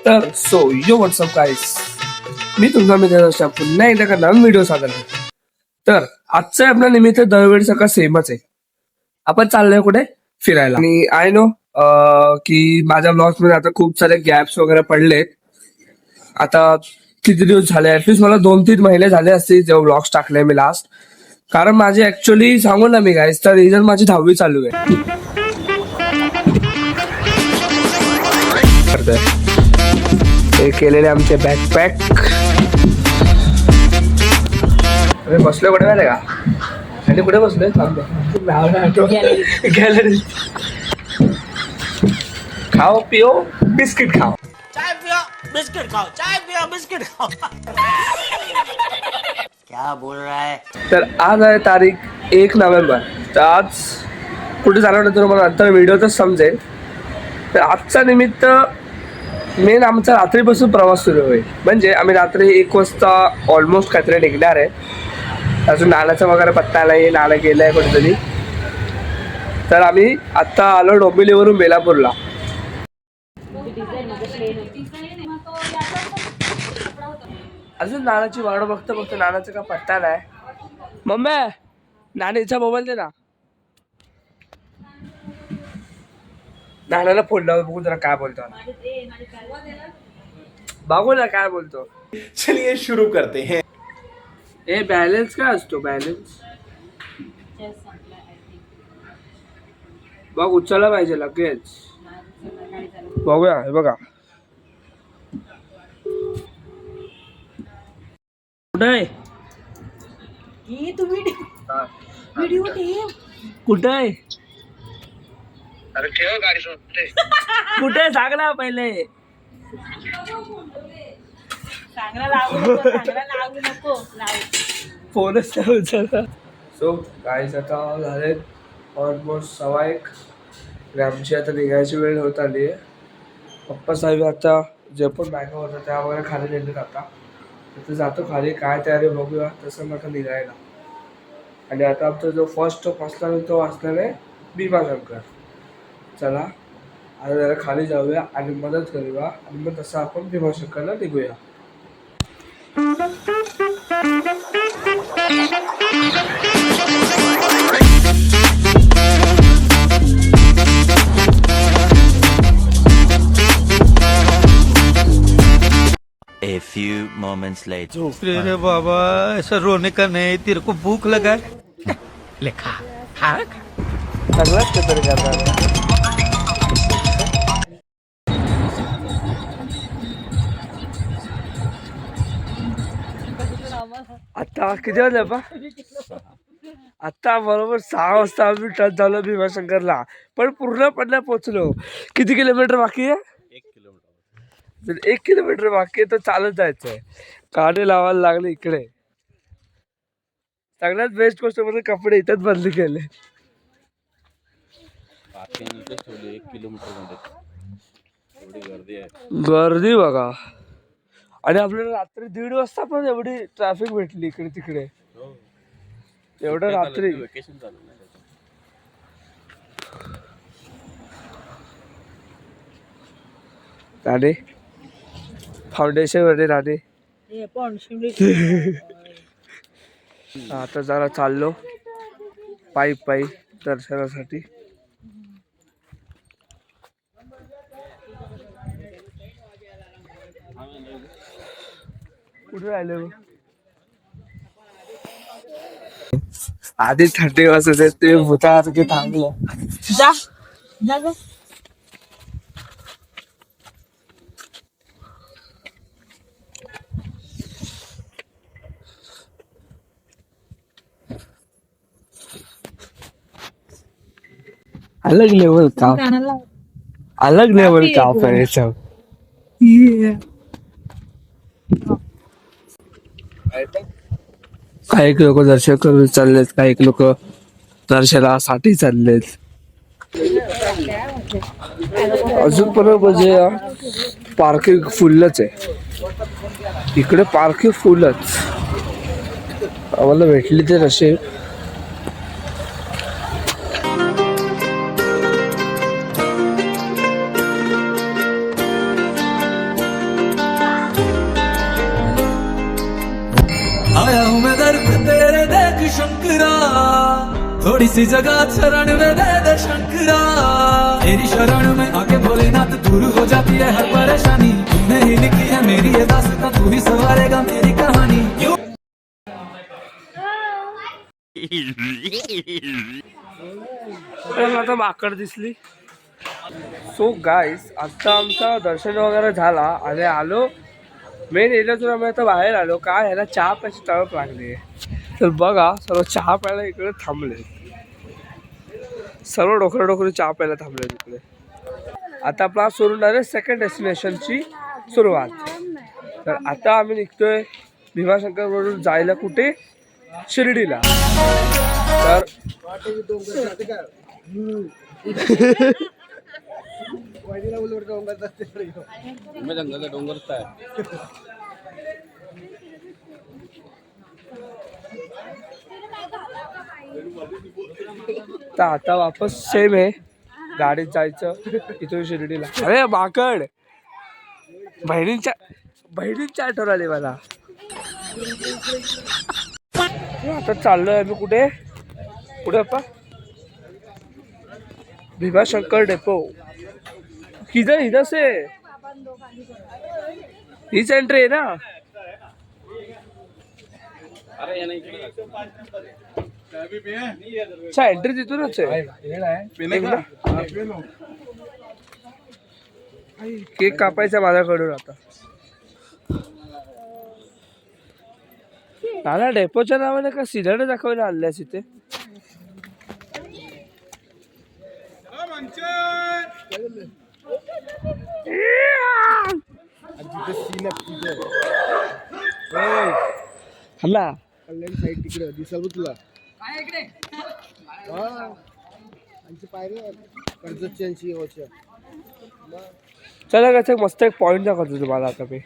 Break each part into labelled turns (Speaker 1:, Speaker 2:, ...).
Speaker 1: तर यो व्हॉट्सअप गाईस, मी तुमचा मित्र पुन्हा एकदा का नवीन व्हिडिओ सादर करतो. तर आजचं आपल्या निमित्त दरवेळी सकाळ सेमच आहे. आपण चाललोय कुठे फिरायला. आणि आय नो की माझ्या ब्लॉग्स मध्ये आता खूप सारे गॅप्स वगैरे पडलेत. आता किती दिवस झाले, ऍटलीस्ट मला 2-3 महिने झाले असतील जेव्हा ब्लॉग्स टाकले मी लास्ट. कारण माझे ऍक्च्युअली सांगू ना मी गाईस, तर रिझन माझी 10वी चालू आहे. हे केलेले आमचे बॅकपॅक. अरे बसलोय कुठे माहिती का, आणि कुठे बसलोय गॅलरी. खाओ पिओ बिस्किट खाओ,
Speaker 2: चाय पियो बिस्किट खाओ, चाय पियो बिस्किट खाओ. क्या बोल रहा है.
Speaker 1: तर आज आहे तारीख 1 नोव्हेंबर. तर आज कुठे जाणार होतं तुम्हाला नंतर व्हिडिओतच समजेल. तर आजचा निमित्त मेन आमचा रात्रीपासून प्रवास सुरू होईल. म्हणजे आम्ही रात्री 1 वाजता ऑलमोस्ट काहीतरी निघणार आहे. अजून नाण्याचा वगैरे पत्ता नाही, नाणं गेलं आहे कुठेतरी. तर आम्ही आत्ता आलो डोंबिवलीवरून बेलापूरला. अजून नानाची वाट बघतो नानाचा का पत्ता नाही. मम्मी नानीचा मोबाईल दे ना, नानाला फोन लावून बघू जरा काय बोलतो. बघू ना काय बोलतो.
Speaker 3: चलिए शुरू करते हैं.
Speaker 1: ए बॅलन्स काय असतो बॅलन्स? बघ उचलला पाहिजे लगेच. बघूया, हे बघा कुठे आहे, कुठे आहे? अरे ठेव गाडी सोडते. कुठे सांग ना पहिले. फोनच नाही उचलला. सो गाईज आता झाले ऑलमोस्ट 1:15. आणि आमची आता निघायची वेळ होत आली आहे. पप्पा साहेब आता जे पण बॅगा होत्या त्या वगैरे खाली नेलेत. आता तिथे जातो खाली, काय तयारी बघूया. तसं म्हटलं निघायला. आणि आता आमचा जो फर्स्ट स्टॉप असणार आहे तो असणार आहे भीमाशंकर. चला आता जरा खाली जाऊया आणि मदत करूया, आणि मग तसं आपण भीमाशंकरला निघूया.
Speaker 2: A few moments later.
Speaker 4: अरे बाबा ऐसा रोने का नहीं, तेरे को भूख लगा है, ले खा खा खा.
Speaker 1: सगळंच काहीतरी करणार. आता किती वाजले बा? आता बरोबर 6 वाजता आम्ही टच झालो भीमाशंकरला. पण पूर्णपणे पोचलो. किती किलोमीटर बाकी आहे? 1 किलोमीटर बाकी आहे. तर चालत जायचंय. गाडी लावायला लागली इकडे. सगळ्यात बेस्ट गोष्ट म्हणजे कपडे इथेच बदली केले. गर्दी बघा. आणि आपल्याला रात्री 1:30 वाजता पण एवढी ट्रॅफिक भेटली इकडे तिकडे. एवढं रात्री. राणे फाउंडेशन मध्ये राणे. आता जरा चाललो पायी दर्शनासाठी. कुठे राहिले आधी थंडी वाजत आहे, ते भूतासारखे थांबलं. अलग लेवल का है सब. काही लोक दर्शन करून चाललेत, काही लोक दर्शनासाठी चाललेत. अजून पण म्हणजे पार्किंग फुलच आहे इकडे. पार्किंग फुलच आम्हाला भेटली ते नशीब.
Speaker 5: थोड़ी सी जगह शरण में दे दे शंकरा, तेरी शरण में आके भोलेनाथ दूर हो जाती है हर परेशानी। तूने ही लिखी है मेरी ये दास्तां, तू ही संवारेगा मेरी कहानी।
Speaker 1: आता माकड दिसली. सो गाईस आता आमचा दर्शन वगैरे झाला आणि आलो मेन एरियातून आम्ही आता बाहेर आलो. काय ह्याला चहा प्यायची तळप लागली आहे. तर बघा सर्व चहा प्यायला इकडे थांबले, सर्व डोकरी चहा प्यायला थांबले तिकडे. आता आपला सोडून डायरेक्ट सेकंड डेस्टिनेशनची सुरुवात. तर आता आम्ही निघतोय भीमाशंकर वरून जायला कुठे, शिर्डीला. तर आता वापस सेम आहे, गाडीत जायचं इथून शिर्डीला. अरे माकड बहिणींच्या आठवण आली मला. आता चाललोय आम्ही कुठे पुढे आपण भीमाशंकर डेपो. किधर इधर से हीच एंट्री आहे ना. अच्छा एंट्री तिथूनच आहे. केक कापायचा माझ्याकडून आता. नाना डेपोच्या नावाने का सिलेंडर दाखवायला आणल्यास इथे. हल्ला
Speaker 6: साईड तिकडे दिसल तुला कर्जतच्या.
Speaker 1: चला कसं मस्त एक पॉइंट दाखवतो तुम्हाला आता मी.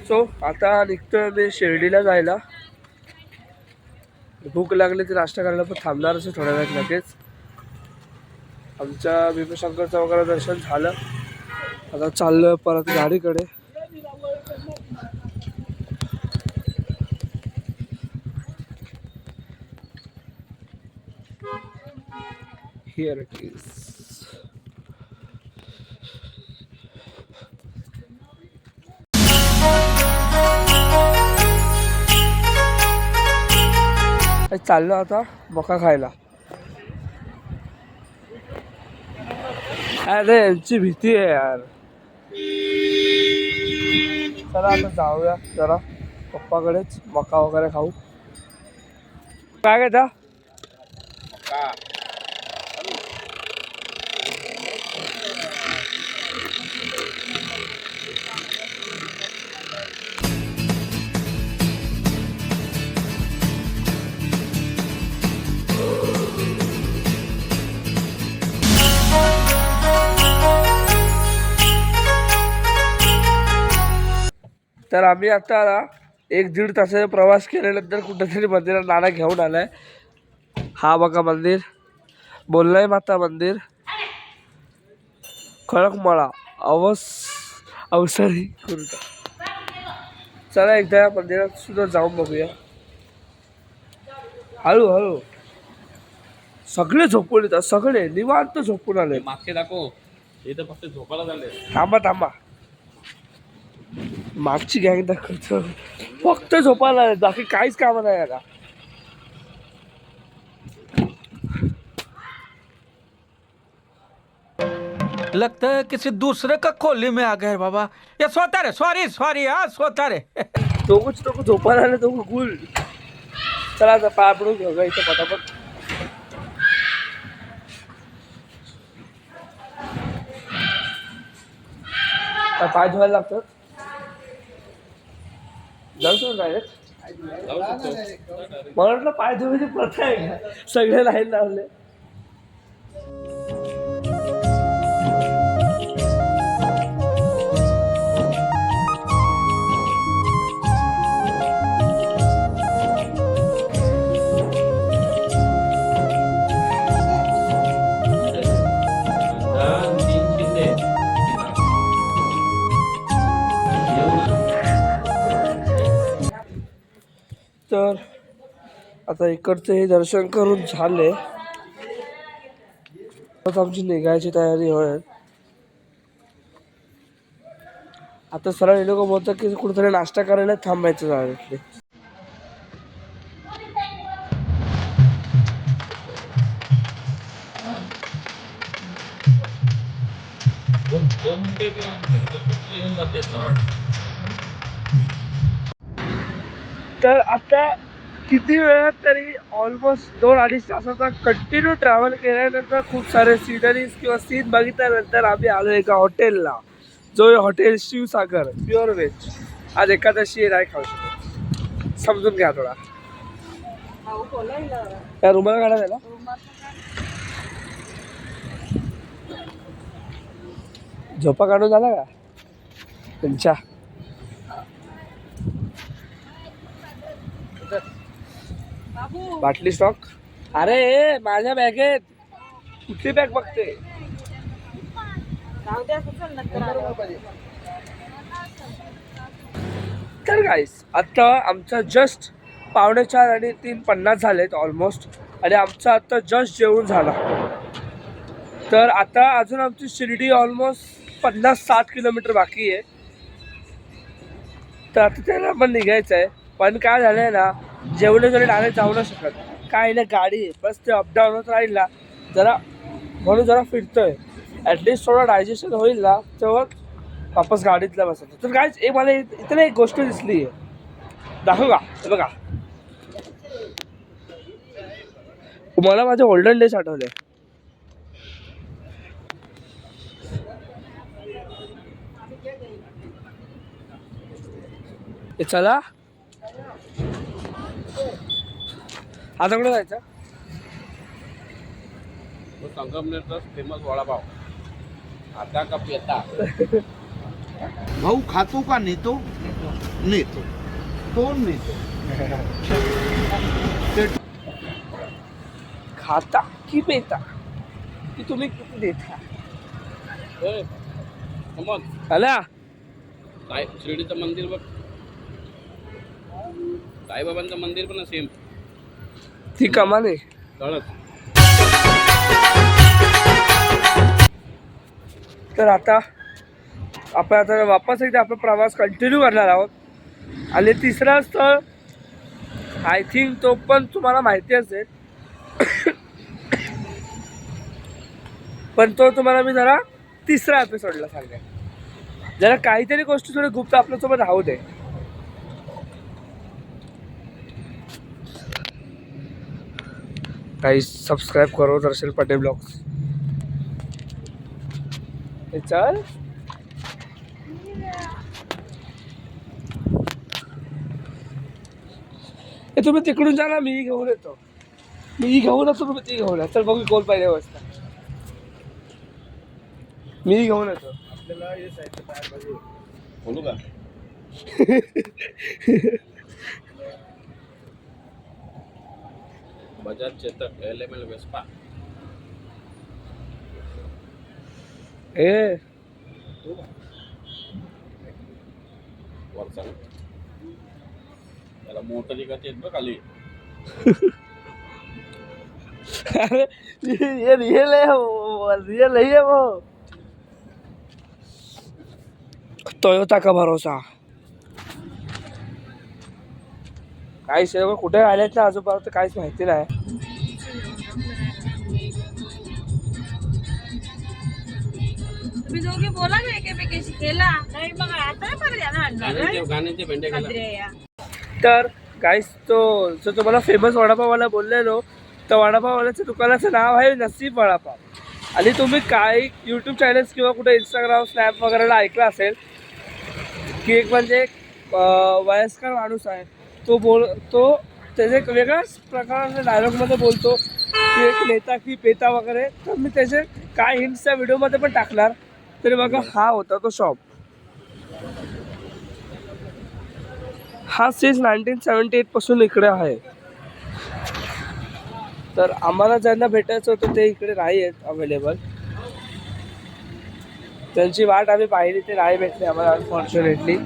Speaker 1: सो आता निघतोय मी शिर्डीला जायला. भूक लागली तर नाश्ता करायला पण थांबणारच आहे थोड्या वेळात लगेच. आमच्या भीमशंकरचं वगैरे दर्शन झालं. आता चाललोय परत गाडीकडे. Here it is. चाललो आता मका खायला. अरे यांची भीती आहे यार. चला आता जाऊया जरा पप्पाकडेच, मका वगैरे खाऊ. काय घेता. तर आम्ही आता 1-1.5 तासाचा प्रवास केल्यानंतर कुठेतरी मंदिरात नाना घेऊन आलाय. हा बघा मंदिर, बोललाय माता मंदिर, खडकमळा अवसरी खुर्द. चला एकदा या मंदिरात सुद्धा जाऊन बघूया. हळूहळू सगळे झोपून येतात, सगळे निवांत झोपून आले.
Speaker 7: मागचे दाखव, हे तर फक्त झोपायला झाले.
Speaker 1: थांबा मागची गँग दाखवतो. फक्त झोपायला आले, बाकी काहीच काम नाही याला.
Speaker 4: लगता है किसी दूसरे का खोली में आ गए बाबा. ये सोता रे, सॉरी हाँ सोता रे.
Speaker 1: दोघंच झोपायला आले, दोघं गुल. चला आता पाय पडून घेऊया इथं पटापट. पाय धुवायला लागतात. जाऊ शकतो डायरेक्ट. मला वाटलं पाय धुवायची प्रथा आहे का, सगळे लाईन लावले. तर आता इकडचं हे दर्शन करून झाले, आता आमची निघायची तयारी होईल. आता सरळ हे लोक बोलतात की कुठेतरी नाश्ता करायला थांबायचं झालं. तर आता किती वेळात तरी ऑलमोस्ट 2-2.5 तासाचा कंटिन्यू ट्रॅव्हल केल्यानंतर खूप सारे सिनरीज किंवा सीन बघितल्यानंतर आम्ही आलो एका हॉटेलला, जो हॉटेल शिवसागर प्युअर व्हेज. आज एकादशी नाही खाऊ शकत, समजून घ्या थोडा. त्या रुमाला काढा त्याला. झोपा काढून झाला का तुमच्या? बाटली स्टॉक. अरे माझ्या बॅगेत कुठली बॅग बघते? तर गाईस आता आमचं जस्ट 4:45 आणि 3:50 झालेत ऑलमोस्ट, आणि आमचं आता जस्ट जेवण झाला. तर आता अजून आमची शिर्डी ऑलमोस्ट 50-60 किलोमीटर बाकी आहे. तर आता त्याला पण निघायचं आहे. पण काय झालं आहे ना, जेवढे डायरेक्ट जाऊ नाही शकत, काय नाही गाडी आहे, बस ते अपडाऊन होत राहील ना जरा, म्हणून जरा फिरतोय. ॲटलिस्ट थोडं डायजेशन होईल ना तेव्हा वापस गाडीतला बसायचं. तर काय एक मला इथे एक गोष्ट दिसली आहे, दाखवू का? हे बघा, मला माझे गोल्डन डेज आठवले. चला आता कुठे जायचं?
Speaker 7: संगमनेरचा फेमस वडापाव आता का पेता.
Speaker 8: भाऊ खातो का नेतो? नेतो. कोण नेतो?
Speaker 1: खाता की पेता की तुम्ही किती देता? आला
Speaker 7: शिर्डीचं मंदिर बघ, साईबाबांचं मंदिर पण सेम
Speaker 1: ती कमान आहे. तर आता आपण आता वापस एकदा आपला प्रवास कंटिन्यू करणार आहोत. आणि तिसरा स्थळ आय थिंक तो पण तुम्हाला माहिती असेल, पण तो तुम्हाला मी जरा तिसऱ्या एपिसोडला सांगेन. जरा काहीतरी गोष्टी थोडी गुप्त आपल्यासोबत राहू दे. काही सबस्क्राईब करो दर्शन पटेल ब्लॉग्स. चल तुम्ही तिकडून जा ना, मी घेऊन येतो. मी घेऊन येतो, तुम्ही ती घेऊन या. तर बघू कोण पाहिजे व्यवस्था. मी घेऊन येतो.
Speaker 6: आपल्याला हे साहित्य तयार पाहिजे.
Speaker 7: बोलू का? Bajaj Chetak LML Vespa.
Speaker 1: ए
Speaker 7: वरचा त्याला मोटरी का येत बघ खाली.
Speaker 1: अरे ये रियल है वो, रियल नहीं है वो. टोयोटा का भरोसा. काही शेव कुठे आल्यात ना आजूबाजू तर काहीच माहिती नाही.
Speaker 9: तुम्ही दोघे बोला ना एकेमेकीशी केला नाही, मग आता
Speaker 7: गाण्याचे भेंडे गेला.
Speaker 1: तर गाईस तो जो तुम्हाला फेमस वडापाववाला बोललेलो, तर वडापाववाल्याच्या दुकानाचं नाव आहे नसीब वडापाव. आणि तुम्ही काही यूट्यूब चॅनल्स किंवा कुठे इंस्टाग्राम स्नॅप वगैरेला ऐकलं असेल की एक म्हणजे वयस्कर माणूस आहे, तो त्याचे एक वेगळ्याच प्रकारच्या डायलॉगमध्ये बोलतो की एक नेता की पेता वगैरे. तर मी त्याचे काय हिंट्स त्या व्हिडिओमध्ये पण टाकणार. तरी बघा हा होता तो शॉप. हा सिन्स 1978 पासून इकडे आहे. तर आम्हाला ज्यांना भेटायचं होतं ते इकडे नाही आहेत अवेलेबल. त्यांची वाट आम्ही पाहिली, ते नाही भेटले आम्हाला अनफॉर्च्युनेटली.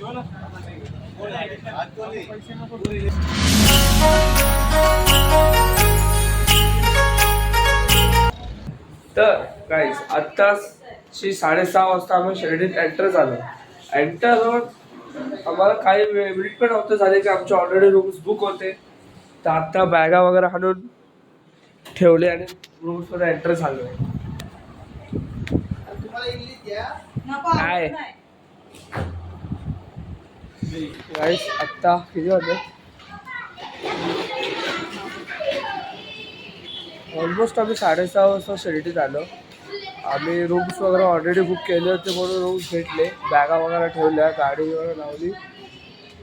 Speaker 1: तर गाईज आत्ताची 6:30 वाजता आम्ही शिर्डीत एंटर झालो. एंटर होऊन आम्हाला काही मिनिट पण नव्हतं झाले की आमचे ऑलरेडी रूम्स बुक होते. तर आत्ता बॅगा वगैरे हाणून ठेवले आणि रूम्समध्ये एंटर झालो. काय गाईज आत्ता किती वाजले? ऑलमोस्ट आम्ही 6:30 वाजता शिर्डीत आलो. आम्ही रूम्स वगैरे ऑलरेडी बुक केले होते म्हणून रूम्स भेटले. बॅगा वगैरे ठेवल्या, गाडी वगैरे लावली.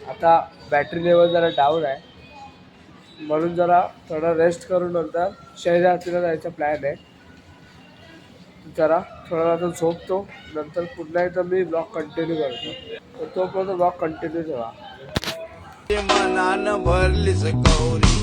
Speaker 1: आता बॅटरी लेवल जरा डाऊन आहे म्हणून जरा थोडा रेस्ट करून नंतर शहरातीला जायचा प्लॅन आहे. जरा थोडा आता झोपतो, नंतर पुन्हा एकदा मी ब्लॉग कंटिन्यू करतो. तर तोपर्यंत ब्लॉग कंटिन्यू ठेवा.
Speaker 8: मनानं भरलीच गौरी